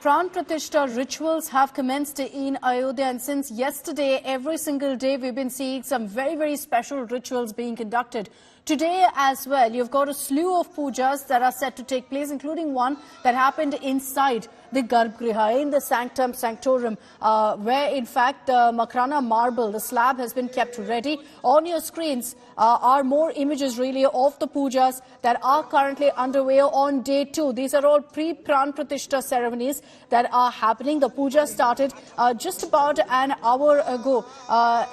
Pran Pratishtha rituals have commenced in Ayodhya, and since yesterday, every single day we've been seeing some very special rituals being conducted. Today as well, you've got a slew of pujas that are set to take place, including one that happened inside the Garbhagriha, in the sanctum, sanctorum, where in fact the Makrana marble, the slab, has been kept ready. On your screens are more images really of the pujas that are currently underway on day 2. These are all pre-Pran Pratishtha ceremonies that are happening. The puja started just about an hour ago.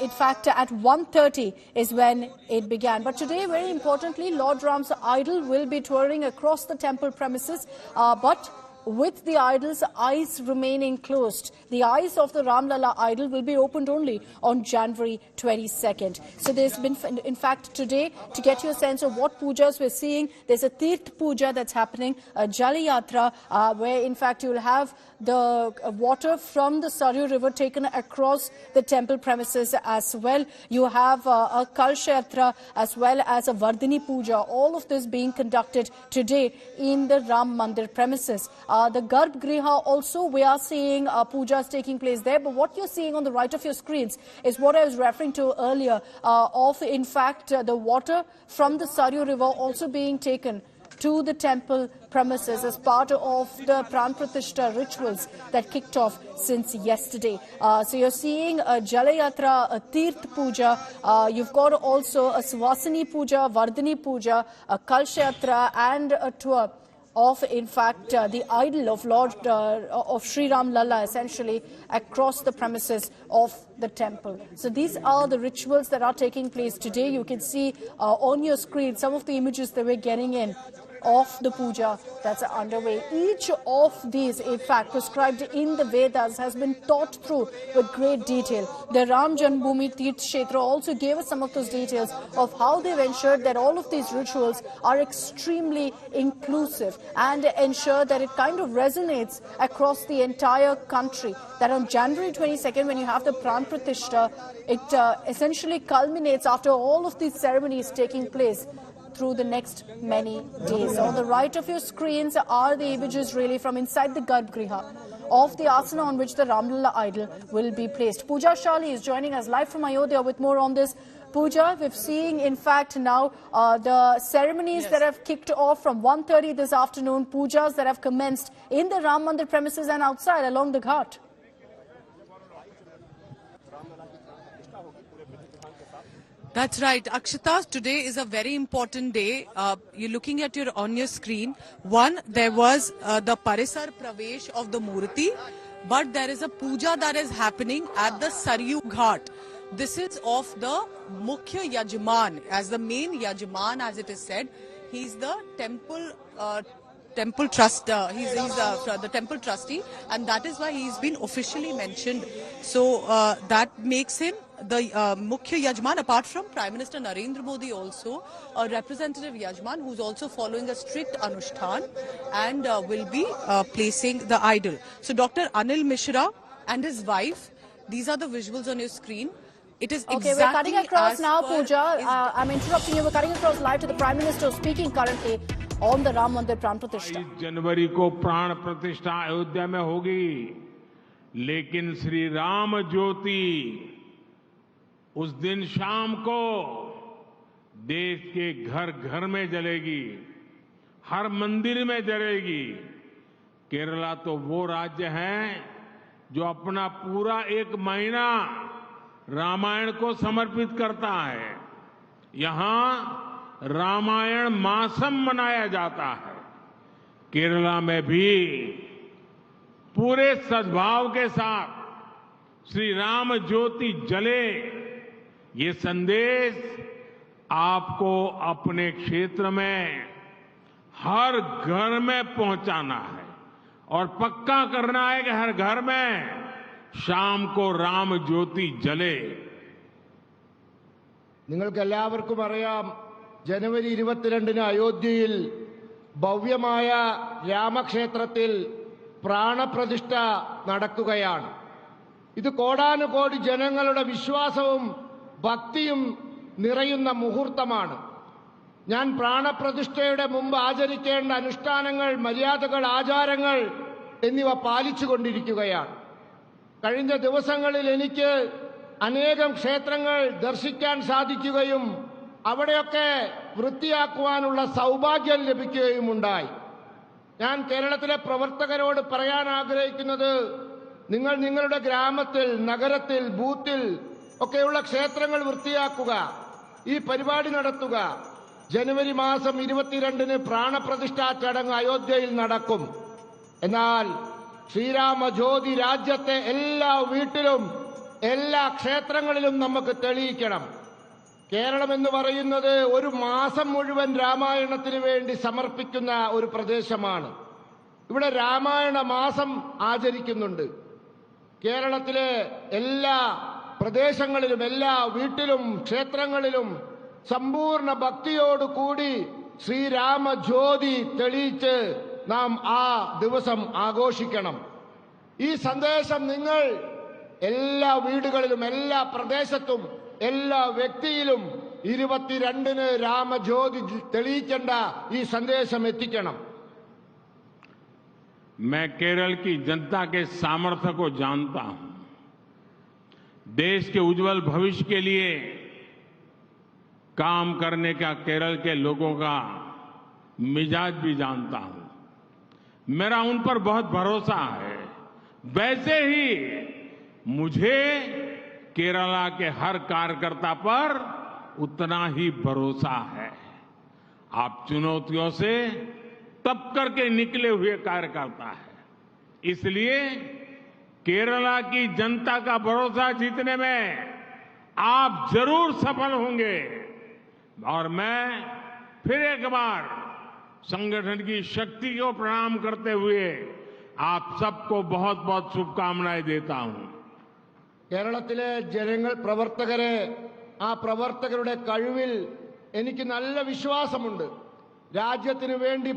In fact, at 1:30 is when it began. But today, very importantly, Lord Ram's idol will be touring across the temple premises, but with the idol's eyes remaining closed. The eyes of the Ram Lalla idol will be opened only on January 22nd. So there's been, in fact, today, to get you a sense of what pujas we're seeing, there's a Tirth Puja that's happening, a Jali Yatra, where in fact you'll have the water from the Saryu river taken across the temple premises as well. You have a Kalsha Yatra as well as a Vardhini Puja. All of this being conducted today in the Ram Mandir premises. The Garbhagriha also, we are seeing pujas taking place there. But what you're seeing on the right of your screens is what I was referring to earlier, of in fact the water from the Saryu river also being taken to the temple premises as part of the Pran Pratishtha rituals that kicked off since yesterday. So you're seeing a Jalayatra, a Tirth Puja, you've got also a Swasini Puja, Vardhini Puja, a Kalshayatra, and a tour of, in fact, the idol of Lord of Sri Ram Lalla, essentially, across the premises of the temple. So these are the rituals that are taking place today. You can see on your screen some of the images that we're getting in of the puja that's underway. Each of these, in fact, prescribed in the Vedas, has been thought through with great detail. The Ram Janmabhoomi Tirth Kshetra also gave us some of those details of how they've ensured that all of these rituals are extremely inclusive and ensure that it kind of resonates across the entire country. That on January 22nd, when you have the Pran Pratishtha, it essentially culminates after all of these ceremonies taking place through the next many days. On the right of your screens are the images really from inside the Garbhagriha of the asana on which the Ram Lalla idol will be placed. Pooja Shali is joining us live from Ayodhya with more on this. Pooja, we're seeing in fact now the ceremonies that have kicked off from 1:30 this afternoon, pujas that have commenced in the Ram Mandir premises and outside along the Ghat. That's right, Akshita. Today is a very important day. You're looking at on your screen. One, there was the Parisar Pravesh of the Murti, but there is a puja that is happening at the Saryu Ghat. This is of the Mukhya Yajman, as the main Yajman, as it is said. He's the temple trust. He's the temple trustee, and that is why he's been officially mentioned. So that makes him the Mukhya Yajman, apart from Prime Minister Narendra Modi, also a representative Yajman who's also following a strict Anushtan and will be placing the idol. So Dr. Anil Mishra and his wife, these are the visuals on your screen. It is okay, exactly we're cutting across now, Pooja. I'm interrupting you. We're cutting across live to the Prime Minister speaking currently on the Ram Mandir Pran Pratishtha. 22 जनवरी को प्राण प्रतिष्ठा अयोध्या में होगी, लेकिन श्री राम ज्योति उस दिन शाम को देश के घर घर में जलेगी, हर मंदिर में जलेगी। केरला तो वो राज्य है जो अपना पूरा एक महीना रामायण को समर्पित करता है। यहां रामायण मासम मनाया जाता है। केरला में भी पूरे सद्भाव के साथ श्री राम ज्योति जले, ये संदेश आपको अपने क्षेत्र में हर घर में पहुंचाना है और पक्का करना है कि हर घर में शाम को राम ज्योति जले। നിങ്ങൾക്കെല്ലാവർക്കും അറിയാം, ജനുവരി 22-ന് അയോധ്യയിൽ ഭവ്യമായ രാമക്ഷേത്രത്തിൽ പ്രാണപ്രതിഷ്ഠ നടക്കുകയാണ്. ഇത് കോടാനുകോടി ജനങ്ങളുടെ വിശ്വാസവും ഭക്തിയും നിറയുന്ന മുഹൂർത്തമാണ്. ഞാൻ പ്രാണപ്രതിഷ്ഠയുടെ മുമ്പ് ആചരിക്കേണ്ട അനുഷ്ഠാനങ്ങൾ, മര്യാദകൾ, ആചാരങ്ങൾ എന്നിവ പാലിച്ചുകൊണ്ടിരിക്കുകയാണ്. കഴിഞ്ഞ ദിവസങ്ങളിൽ എനിക്ക് അനേകം ക്ഷേത്രങ്ങൾ ദർശിക്കാൻ സാധിക്കുകയും അവിടെയൊക്കെ വൃത്തിയാക്കുവാനുള്ള സൗഭാഗ്യം ലഭിക്കുകയും ഉണ്ടായി. ഞാൻ കേരളത്തിലെ പ്രവർത്തകരോട് പറയാൻ ആഗ്രഹിക്കുന്നത്, നിങ്ങൾ നിങ്ങളുടെ ഗ്രാമത്തിൽ, നഗരത്തിൽ, ബൂത്തിൽ ഒക്കെയുള്ള ക്ഷേത്രങ്ങൾ വൃത്തിയാക്കുക, ഈ പരിപാടി നടത്തുക. ജനുവരി മാസം 22-ന് പ്രാണപ്രതിഷ്ഠാ ചടങ്ങ് അയോധ്യയിൽ നടക്കും. എന്നാൽ ശ്രീരാമ ജ്യോതി രാജ്യത്തെ എല്ലാ വീട്ടിലും, എല്ലാ ക്ഷേത്രങ്ങളിലും നമുക്ക് തെളിയിക്കണം. കേരളം എന്ന് പറയുന്നത് ഒരു മാസം മുഴുവൻ രാമായണത്തിന് വേണ്ടി സമർപ്പിക്കുന്ന ഒരു പ്രദേശമാണ്. ഇവിടെ രാമായണ മാസം ആചരിക്കുന്നുണ്ട്. കേരളത്തിലെ എല്ലാ പ്രദേശങ്ങളിലും, എല്ലാ വീട്ടിലും, ക്ഷേത്രങ്ങളിലും സമ്പൂർണ്ണ ഭക്തിയോടുകൂടി ശ്രീരാമ ജ്യോതി തെളിയിച്ച് നാം ആ ദിവസം ആഘോഷിക്കണം. ഈ സന്ദേശം നിങ്ങൾ എല്ലാ വീടുകളിലും, എല്ലാ പ്രദേശത്തും, എല്ലാ വ്യക്തിയിലും 22-ന് രാമജ്യോതി തെളിയിക്കേണ്ട ഈ സന്ദേശം എത്തിക്കണം. मैं केरल की जनता के सामर्थ्य को जानता हूं. देश के उज्जवल भविष्य के लिए काम करने का केरल के लोगों का मिजाज भी जानता हूं. मेरा उन पर बहुत भरोसा है. वैसे ही मुझे केरला के हर कार्यकर्ता पर उतना ही भरोसा है. आप चुनौतियों से तप करके निकले हुए कार्यकर्ता है. इसलिए केरला की जनता का भरोसा जीतने में आप जरूर सफल होंगे. और मैं फिर एक बार संगठन की शक्ति को प्रणाम करते हुए आप सबको बहुत बहुत शुभकामनाएं देता हूं. കേരളത്തിലെ ജനങ്ങൾ, പ്രവർത്തകരെ, ആ പ്രവർത്തകരുടെ കഴിവിൽ എനിക്ക് നല്ല വിശ്വാസമുണ്ട്. രാജ്യത്തിന് വേണ്ടി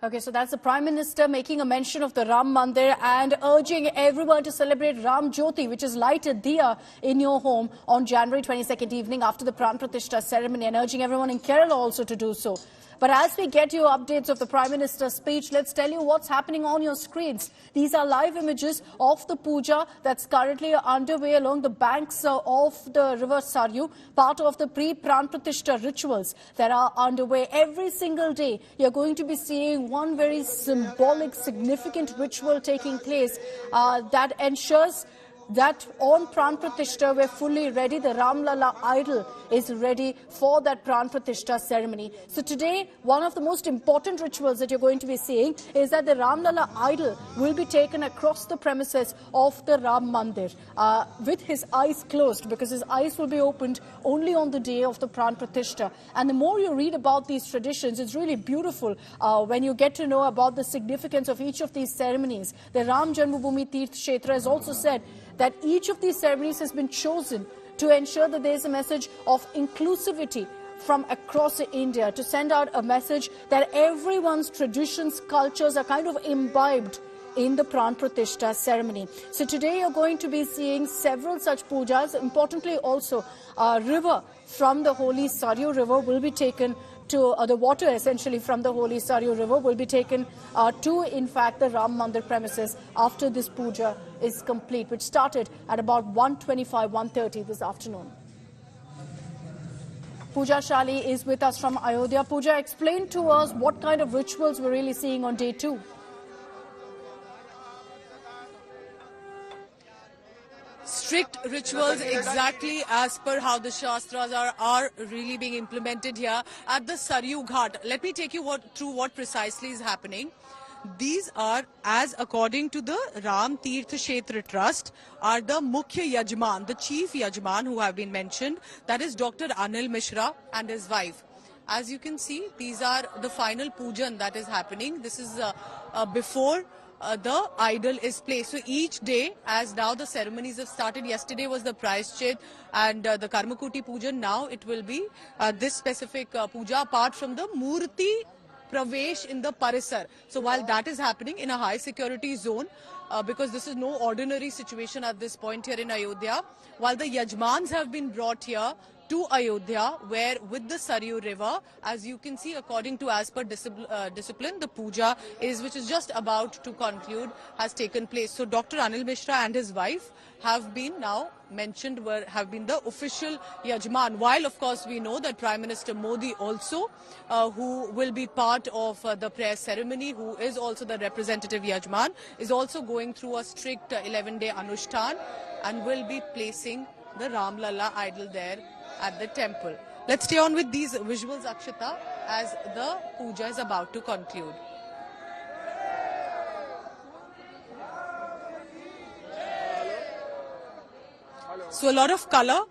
Okay, so that's the Prime Minister making a mention of the Ram Mandir and urging everyone to celebrate Ram Jyoti, which is lighted diya in your home on January 22nd evening after the Pran Pratishtha ceremony, and urging everyone in Kerala also to do so. But as we get you updates of the Prime Minister's speech, let's tell you what's happening on your screens. These are live images of the Pooja that's currently underway along the banks of the river Saryu, part of the pre-Pran Pratishtha rituals that are underway. Every single day, you're going to be seeing one very symbolic, significant ritual taking place that ensures that on Pran Pratishtha we're fully ready. The Ram Lalla idol is ready for that Pran Pratishtha ceremony. So today, one of the most important rituals that you're going to be seeing is that the Ram Lalla idol will be taken across the premises of the Ram Mandir with his eyes closed, because his eyes will be opened only on the day of the Pran Pratishtha. And the more you read about these traditions, it's really beautiful when you get to know about the significance of each of these ceremonies. The Ram Janmabhoomi Tirth Kshetra has also said that each of these ceremonies has been chosen to ensure that there is a message of inclusivity from across India, to send out a message that everyone's traditions, cultures are kind of imbibed in the Pran Pratishtha ceremony. So today you're going to be seeing several such pujas. Importantly also, a river from the holy Saryu river will be taken to the water essentially from the holy Saryu river will be taken to, in fact, the Ram Mandir premises after this puja is complete, which started at about 1:25, 1:30 this afternoon. Pooja Shali is with us from Ayodhya. Pooja, explain to us what kind of rituals we're really seeing on day 2. Strict rituals, exactly as per how the Shastras are really being implemented here at the Saryu Ghat. Let me take you through what precisely is happening. These are, as according to the Ram Tirth Kshetra Trust, are the Mukhya Yajman, the chief Yajman who have been mentioned. That is Dr. Anil Mishra and his wife. As you can see, these are the final pujan that is happening. This is before the idol is placed. So each day, as now the ceremonies have started, yesterday was the Prayashchit and the Karmakuti Puja. Now it will be this specific puja apart from the Murti Pravesh in the Parisar. So while that is happening in a high security zone, because this is no ordinary situation at this point here in Ayodhya, while the Yajmans have been brought here to Ayodhya, where with the Saryu river, as you can see, according to as per discipline, the puja which is just about to conclude, has taken place. So Dr. Anil Mishra and his wife have been now mentioned, have been the official Yajman. While of course we know that Prime Minister Modi also, who will be part of the prayer ceremony, who is also the representative Yajman, is also going through a strict 11-day Anushtan and will be placing the Ram Lalla idol there at the temple. Let's stay on with these visuals, Akshita, as the puja is about to conclude. So a lot of color,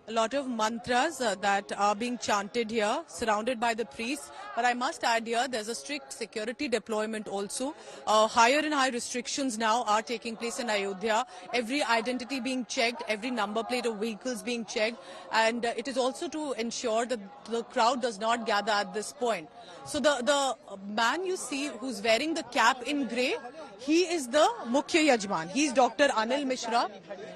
a lot of mantras that are being chanted here, surrounded by the priests. But I must add here, there's a strict security deployment also. Higher and higher restrictions now are taking place in Ayodhya. Every identity being checked, every number plate of vehicles being checked. And it is also to ensure that the crowd does not gather at this point. So the man you see who's wearing the cap in grey, he is the Mukhya Yajman. He's Dr. Anil Mishra,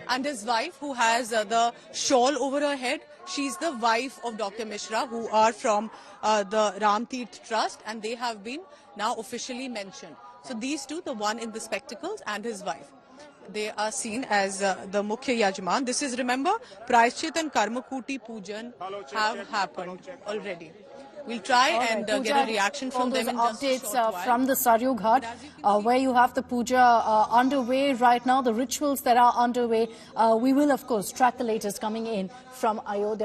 and his wife, who has the shawl over her head. She's the wife of Dr. Mishra, who are from the Ram Tirth Trust, and they have been now officially mentioned. So these two, the one in the spectacles and his wife, they are seen as the Mukhya Yajman. This is, remember, Praishchit and Karmakuti Pujan have happened already. We'll try and get a reaction from them in just a short while. From the Saryu Ghat, where you have the puja underway right now, the rituals that are underway. We will, of course, track the latest coming in from Ayodhya.